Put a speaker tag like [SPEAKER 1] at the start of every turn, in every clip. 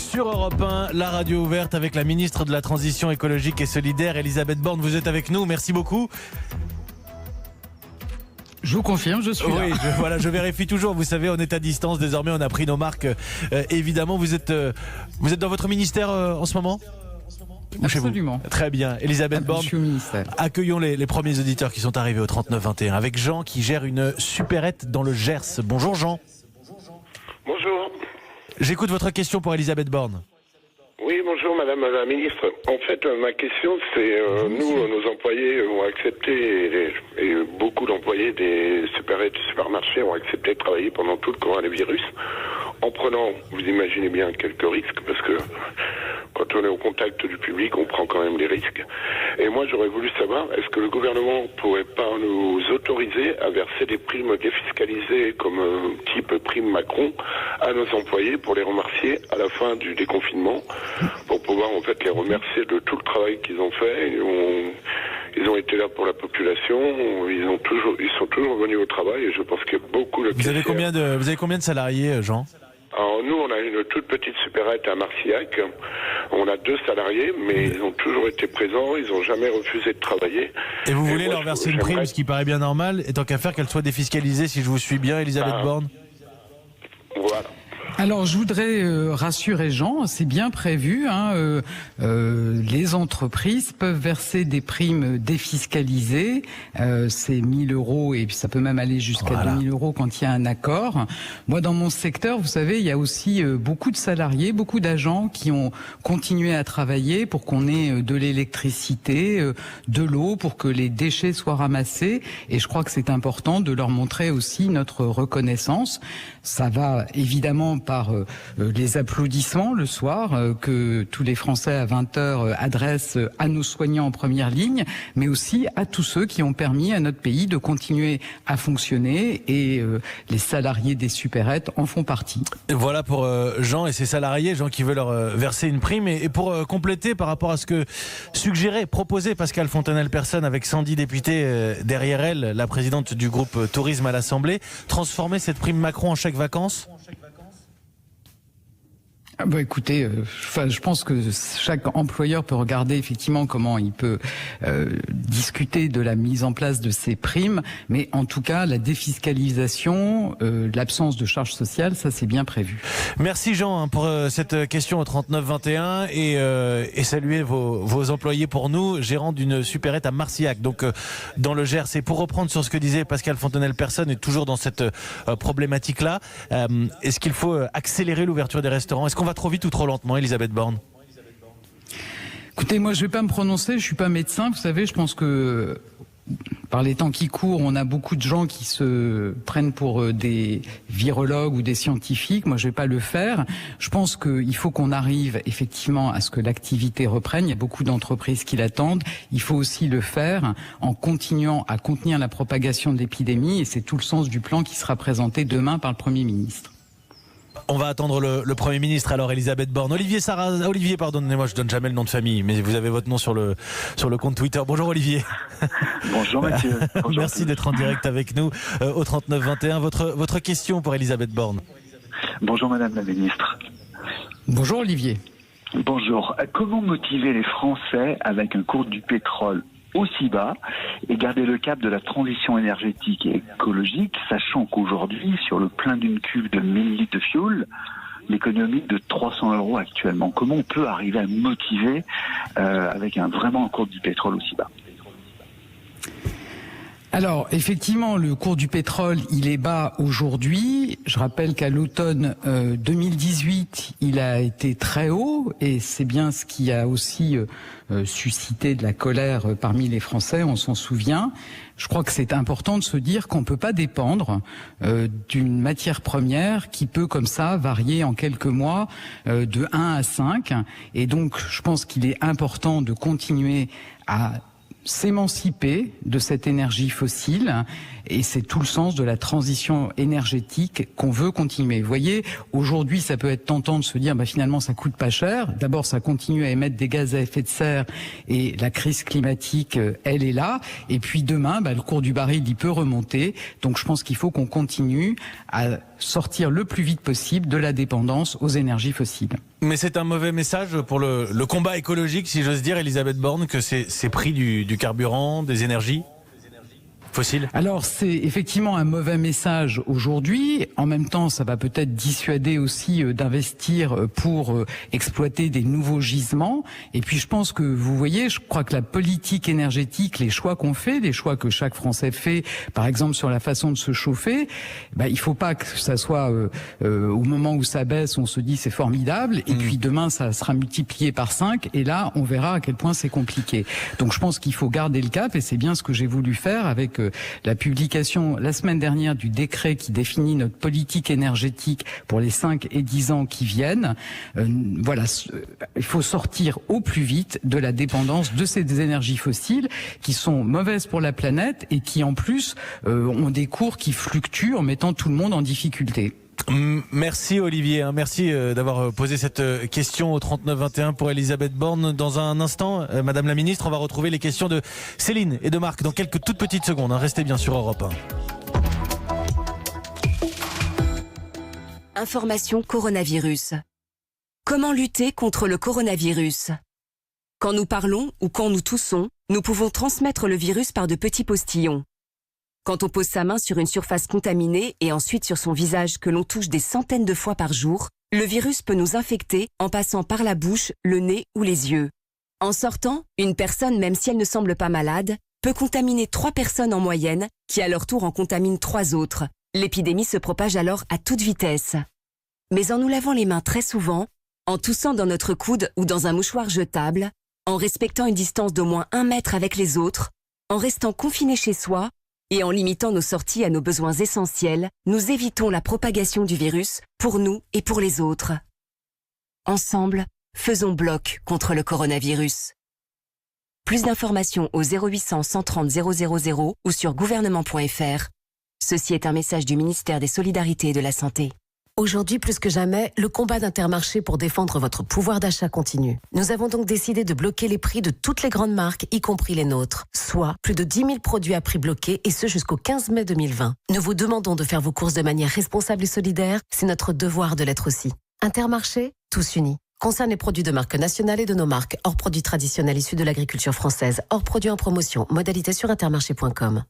[SPEAKER 1] sur Europe 1, la radio ouverte avec la ministre de la Transition écologique et solidaire, Elisabeth Borne. Vous êtes avec nous, merci beaucoup.
[SPEAKER 2] Je vous confirme, je suis là.
[SPEAKER 1] Oui, je vérifie toujours. Vous savez, on est à distance. Désormais, on a pris nos marques. Évidemment, vous êtes dans votre ministère en ce moment ?
[SPEAKER 2] Absolument.
[SPEAKER 1] Très bien. Elisabeth Borne, accueillons les premiers auditeurs qui sont arrivés au 39-21 avec Jean qui gère une supérette dans le Gers. Bonjour Jean.
[SPEAKER 3] Bonjour.
[SPEAKER 1] J'écoute votre question pour Elisabeth Borne.
[SPEAKER 3] Oui, bonjour Madame la Ministre. En fait, ma question, c'est nous, nos employés ont accepté, et beaucoup d'employés des supérettes du supermarché ont accepté de travailler pendant tout le coronavirus, en prenant, vous imaginez bien, quelques risques, parce que quand on est au contact du public, on prend quand même des risques. Et moi, j'aurais voulu savoir, est-ce que le gouvernement pourrait pas nous autoriser à verser des primes défiscalisées comme type prime Macron à nos employés pour les remercier à la fin du déconfinement, pour pouvoir en fait les remercier de tout le travail qu'ils ont fait. Ils ont été là pour la population, ils sont toujours venus au travail et je pense qu'il y a beaucoup de...
[SPEAKER 1] Vous avez combien de salariés, Jean ?
[SPEAKER 3] Alors nous, on a une toute petite supérette à Marcillac. On a 2 salariés, mais ils ont toujours été présents, ils n'ont jamais refusé de travailler.
[SPEAKER 1] Et vous voulez leur verser une prime, ce qui paraît bien normal, et tant qu'à faire qu'elle soit défiscalisée, si je vous suis bien, Elisabeth Borne ?
[SPEAKER 3] Voilà.
[SPEAKER 2] Alors, je voudrais rassurer Jean, c'est bien prévu. Les entreprises peuvent verser des primes défiscalisées. C'est 1 000 € et puis ça peut même aller jusqu'à 2 000 € quand il y a un accord. Moi, dans mon secteur, vous savez, il y a aussi beaucoup de salariés, beaucoup d'agents qui ont continué à travailler pour qu'on ait de l'électricité, de l'eau, pour que les déchets soient ramassés. Et je crois que c'est important de leur montrer aussi notre reconnaissance. Ça va évidemment par les applaudissements le soir que tous les Français à 20h adressent à nos soignants en première ligne, mais aussi à tous ceux qui ont permis à notre pays de continuer à fonctionner et les salariés des supérettes en font partie.
[SPEAKER 1] Voilà pour Jean et ses salariés, Jean qui veut leur verser une prime. Et pour compléter par rapport à ce que proposait Pascale Fontanelle-Persson avec 110 députés derrière elle, la présidente du groupe Tourisme à l'Assemblée, transformer cette prime Macron en chèque vacances ?
[SPEAKER 2] Écoutez, je pense que chaque employeur peut regarder effectivement comment il peut discuter de la mise en place de ces primes, mais en tout cas, la défiscalisation, l'absence de charges sociales, ça c'est bien prévu.
[SPEAKER 1] Merci Jean pour cette question au 39-21 et saluer vos employés pour nous, gérant d'une supérette à Marcillac, donc dans le Gers. Et pour reprendre sur ce que disait Pascale Fontanelle-Persson, et toujours dans cette problématique-là, est-ce qu'il faut accélérer l'ouverture des restaurants ? Est-ce qu'on va trop vite ou trop lentement, Elisabeth Borne ?
[SPEAKER 2] Écoutez, moi je vais pas me prononcer, je suis pas médecin, vous savez, je pense que par les temps qui courent, on a beaucoup de gens qui se prennent pour des virologues ou des scientifiques. Moi, je vais pas le faire. Je pense qu'il faut qu'on arrive effectivement à ce que l'activité reprenne. Il y a beaucoup d'entreprises qui l'attendent. Il faut aussi le faire en continuant à contenir la propagation de l'épidémie et c'est tout le sens du plan qui sera présenté demain par le Premier ministre.
[SPEAKER 1] On va attendre le Premier ministre alors, Elisabeth Borne. Olivier, pardonnez-moi, je donne jamais le nom de famille, mais vous avez votre nom sur le compte Twitter. Bonjour Olivier.
[SPEAKER 4] Bonjour Mathieu. Bonjour.
[SPEAKER 1] Merci d'être en direct avec nous au 39-21. Votre question pour Elisabeth Borne.
[SPEAKER 4] Bonjour Madame la Ministre.
[SPEAKER 2] Bonjour Olivier.
[SPEAKER 4] Bonjour. Comment motiver les Français avec un cours du pétrole aussi bas et garder le cap de la transition énergétique et écologique, sachant qu'aujourd'hui, sur le plein d'une cuve de 1000 litres de fioul, l'économie de 300 € actuellement. Comment on peut arriver à motiver avec vraiment un cours du pétrole aussi bas ?
[SPEAKER 2] Alors, effectivement, le cours du pétrole, il est bas aujourd'hui. Je rappelle qu'à l'automne 2018, il a été très haut et c'est bien ce qui a aussi suscité de la colère parmi les Français, on s'en souvient. Je crois que c'est important de se dire qu'on ne peut pas dépendre d'une matière première qui peut comme ça varier en quelques mois de 1 à 5. Et donc, je pense qu'il est important de continuer à s'émanciper de cette énergie fossile et c'est tout le sens de la transition énergétique qu'on veut continuer. Vous voyez, aujourd'hui, ça peut être tentant de se dire, finalement, ça coûte pas cher. D'abord, ça continue à émettre des gaz à effet de serre et la crise climatique, elle est là. Et puis demain, le cours du baril, il peut remonter. Donc je pense qu'il faut qu'on continue à sortir le plus vite possible de la dépendance aux énergies fossiles.
[SPEAKER 1] Mais c'est un mauvais message pour le combat écologique, si j'ose dire, Elisabeth Borne, que ces prix du carburant, des énergies fossiles?
[SPEAKER 2] Alors c'est effectivement un mauvais message aujourd'hui. En même temps, ça va peut-être dissuader aussi d'investir pour exploiter des nouveaux gisements. Et puis je pense que vous voyez, je crois que la politique énergétique, les choix qu'on fait, les choix que chaque Français fait, par exemple sur la façon de se chauffer, il faut pas que ça soit au moment où ça baisse, on se dit c'est formidable, et puis demain ça sera multiplié par 5, et là on verra à quel point c'est compliqué. Donc je pense qu'il faut garder le cap, et c'est bien ce que j'ai voulu faire avec la publication la semaine dernière du décret qui définit notre politique énergétique pour les 5 et 10 ans qui viennent. Voilà, il faut sortir au plus vite de la dépendance de ces énergies fossiles qui sont mauvaises pour la planète et qui en plus ont des cours qui fluctuent en mettant tout le monde en difficulté.
[SPEAKER 1] Merci Olivier, merci d'avoir posé cette question au 3921 pour Elisabeth Borne. Dans un instant, Madame la Ministre, on va retrouver les questions de Céline et de Marc dans quelques toutes petites secondes. Restez bien sur Europe 1.
[SPEAKER 5] Information coronavirus. Comment lutter contre le coronavirus? Quand nous parlons ou quand nous toussons, nous pouvons transmettre le virus par de petits postillons. Quand on pose sa main sur une surface contaminée et ensuite sur son visage que l'on touche des centaines de fois par jour, le virus peut nous infecter en passant par la bouche, le nez ou les yeux. En sortant, une personne, même si elle ne semble pas malade, peut contaminer 3 personnes en moyenne, qui à leur tour en contaminent 3 autres. L'épidémie se propage alors à toute vitesse. Mais en nous lavant les mains très souvent, en toussant dans notre coude ou dans un mouchoir jetable, en respectant une distance d'au moins 1 mètre avec les autres, en restant confiné chez soi, et en limitant nos sorties à nos besoins essentiels, nous évitons la propagation du virus pour nous et pour les autres. Ensemble, faisons bloc contre le coronavirus. Plus d'informations au 0800 130 000 ou sur gouvernement.fr. Ceci est un message du ministère des Solidarités et de la Santé.
[SPEAKER 6] Aujourd'hui, plus que jamais, le combat d'Intermarché pour défendre votre pouvoir d'achat continue. Nous avons donc décidé de bloquer les prix de toutes les grandes marques, y compris les nôtres. Soit plus de 10 000 produits à prix bloqué, et ce jusqu'au 15 mai 2020. Nous vous demandons de faire vos courses de manière responsable et solidaire. C'est notre devoir de l'être aussi. Intermarché, tous unis. Concerne les produits de marque nationale et de nos marques, hors produits traditionnels issus de l'agriculture française, hors produits en promotion. Modalité sur intermarché.com.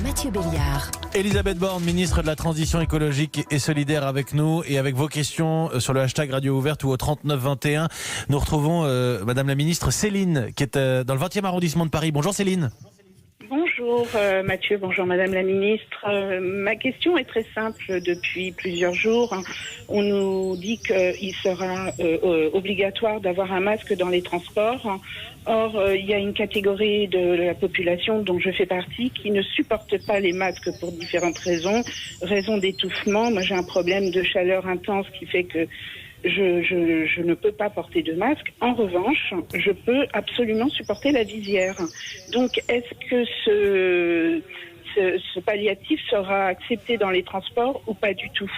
[SPEAKER 5] Mathieu Béliard.
[SPEAKER 1] Elisabeth Borne, ministre de la Transition écologique et solidaire avec nous et avec vos questions sur le hashtag Radio Ouverte ou au 3921. Nous retrouvons Madame la Ministre Céline qui est dans le 20e arrondissement de Paris. Bonjour Céline.
[SPEAKER 7] Bonjour Mathieu, bonjour Madame la Ministre. Ma question est très simple depuis plusieurs jours. On nous dit qu'il sera obligatoire d'avoir un masque dans les transports. Or, il y a une catégorie de la population dont je fais partie qui ne supporte pas les masques pour différentes raisons. Raison d'étouffement. Moi, j'ai un problème de chaleur intense qui fait que je ne peux pas porter de masque. En revanche, je peux absolument supporter la visière. Donc, est-ce que ce palliatif sera accepté dans les transports ou pas du tout?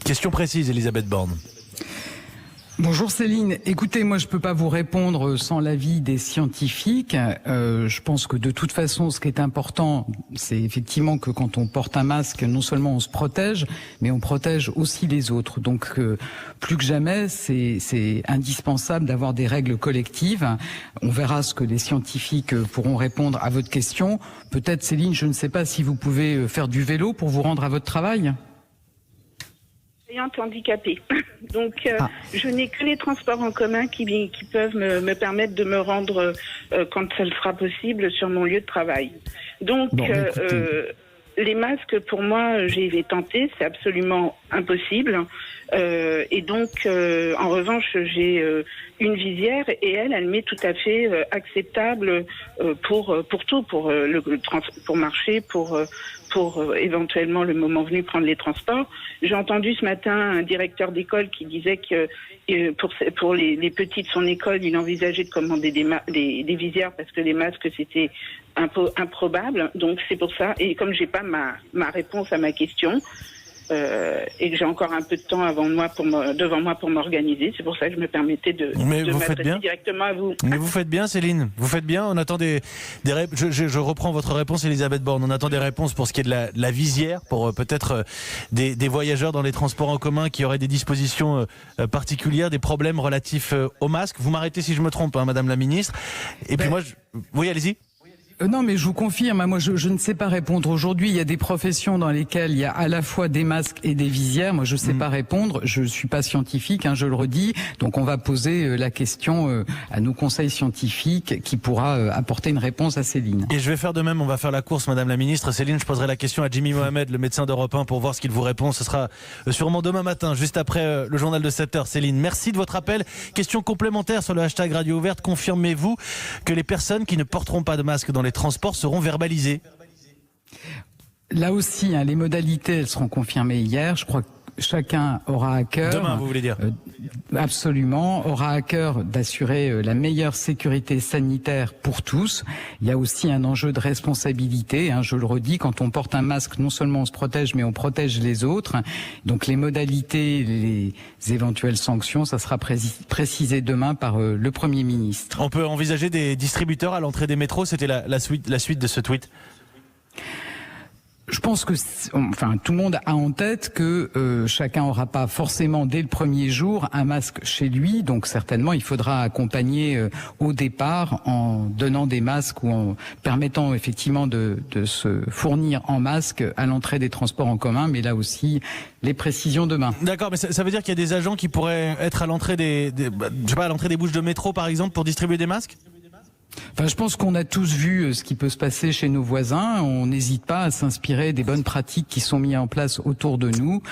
[SPEAKER 1] Question précise, Elisabeth Borne.
[SPEAKER 2] Bonjour Céline, écoutez, moi je peux pas vous répondre sans l'avis des scientifiques. Je pense que de toute façon, ce qui est important, c'est effectivement que quand on porte un masque, non seulement on se protège, mais on protège aussi les autres. Donc plus que jamais, c'est indispensable d'avoir des règles collectives. On verra ce que les scientifiques pourront répondre à votre question. Peut-être Céline, je ne sais pas si vous pouvez faire du vélo pour vous rendre à votre travail.
[SPEAKER 7] Handicapée. Donc, je n'ai que les transports en commun qui peuvent me permettre de me rendre, quand ça le sera possible, sur mon lieu de travail. Donc, les masques, pour moi, j'ai tenté, c'est absolument impossible. Et donc, en revanche, j'ai une visière et elle m'est tout à fait acceptable pour tout, pour marcher, pour éventuellement le moment venu prendre les transports. J'ai entendu ce matin un directeur d'école qui disait que pour les petits de son école, il envisageait de commander des visières parce que les masques c'était un peu improbable. Donc c'est pour ça. Et comme j'ai pas ma réponse à ma question, et que j'ai encore un peu de temps devant moi pour m'organiser. C'est pour ça que je me permettais de m'adresser directement à vous.
[SPEAKER 1] Mais vous faites bien, Céline. Vous faites bien. On attend je reprends votre réponse, Elisabeth Borne. On attend des réponses pour ce qui est de la visière, pour peut-être des voyageurs dans les transports en commun qui auraient des dispositions particulières, des problèmes relatifs au masque. Vous m'arrêtez si je me trompe, hein, Madame la Ministre. Et puis moi, oui, allez-y.
[SPEAKER 2] Non, mais je vous confirme, moi je ne sais pas répondre. Aujourd'hui, il y a des professions dans lesquelles il y a à la fois des masques et des visières. Moi, je ne sais pas répondre. Je suis pas scientifique, je le redis. Donc, on va poser la question à nos conseils scientifiques qui pourra apporter une réponse à Céline.
[SPEAKER 1] Et je vais faire de même. On va faire la course, Madame la Ministre. Céline, je poserai la question à Jimmy Mohamed, le médecin d'Europe 1, pour voir ce qu'il vous répond. Ce sera sûrement demain matin, juste après le journal de 7h. Céline, merci de votre appel. Question complémentaire sur le hashtag Radio Ouverte. Confirmez-vous que les personnes qui ne porteront pas de masque dans les transports seront verbalisés?
[SPEAKER 2] Là aussi, les modalités, elles seront confirmées hier. Je crois que chacun aura à cœur...
[SPEAKER 1] Demain, vous voulez dire?
[SPEAKER 2] Absolument, aura à cœur d'assurer la meilleure sécurité sanitaire pour tous. Il y a aussi un enjeu de responsabilité, je le redis, quand on porte un masque, non seulement on se protège, mais on protège les autres. Donc les modalités, les éventuelles sanctions, ça sera précisé demain par le Premier ministre.
[SPEAKER 1] On peut envisager des distributeurs à l'entrée des métros, c'était la suite de ce tweet?
[SPEAKER 2] Je pense que, tout le monde a en tête que chacun n'aura pas forcément dès le premier jour un masque chez lui. Donc certainement, il faudra accompagner au départ en donnant des masques ou en permettant effectivement de se fournir en masque à l'entrée des transports en commun. Mais là aussi, les précisions demain.
[SPEAKER 1] D'accord, mais ça veut dire qu'il y a des agents qui pourraient être à l'entrée à l'entrée des bouches de métro, par exemple, pour distribuer des masques?
[SPEAKER 2] Je pense qu'on a tous vu ce qui peut se passer chez nos voisins. On n'hésite pas à s'inspirer des bonnes pratiques qui sont mises en place autour de nous.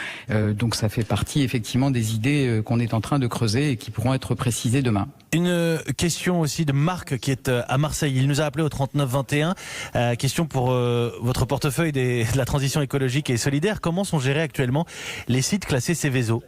[SPEAKER 2] Donc ça fait partie effectivement des idées qu'on est en train de creuser et qui pourront être précisées demain.
[SPEAKER 1] Une question aussi de Marc qui est à Marseille. Il nous a appelé au 3921. Question pour votre portefeuille de la transition écologique et solidaire. Comment sont gérés actuellement les sites classés Céveso ?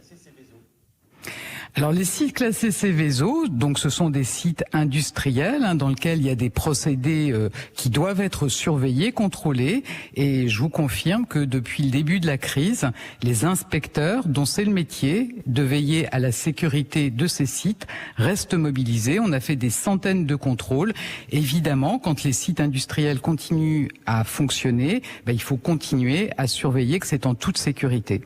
[SPEAKER 2] Alors les sites classés Céveso, donc ce sont des sites industriels dans lesquels il y a des procédés qui doivent être surveillés, contrôlés. Et je vous confirme que depuis le début de la crise, les inspecteurs, dont c'est le métier de veiller à la sécurité de ces sites, restent mobilisés. On a fait des centaines de contrôles. Évidemment, quand les sites industriels continuent à fonctionner, il faut continuer à surveiller que c'est en toute sécurité.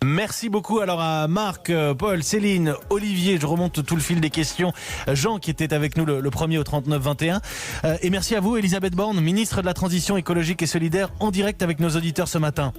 [SPEAKER 1] Merci beaucoup alors à Marc, Paul, Céline, Olivier, je remonte tout le fil des questions, Jean qui était avec nous le premier au 3921 et merci à vous Elisabeth Borne, ministre de la Transition écologique et solidaire en direct avec nos auditeurs ce matin.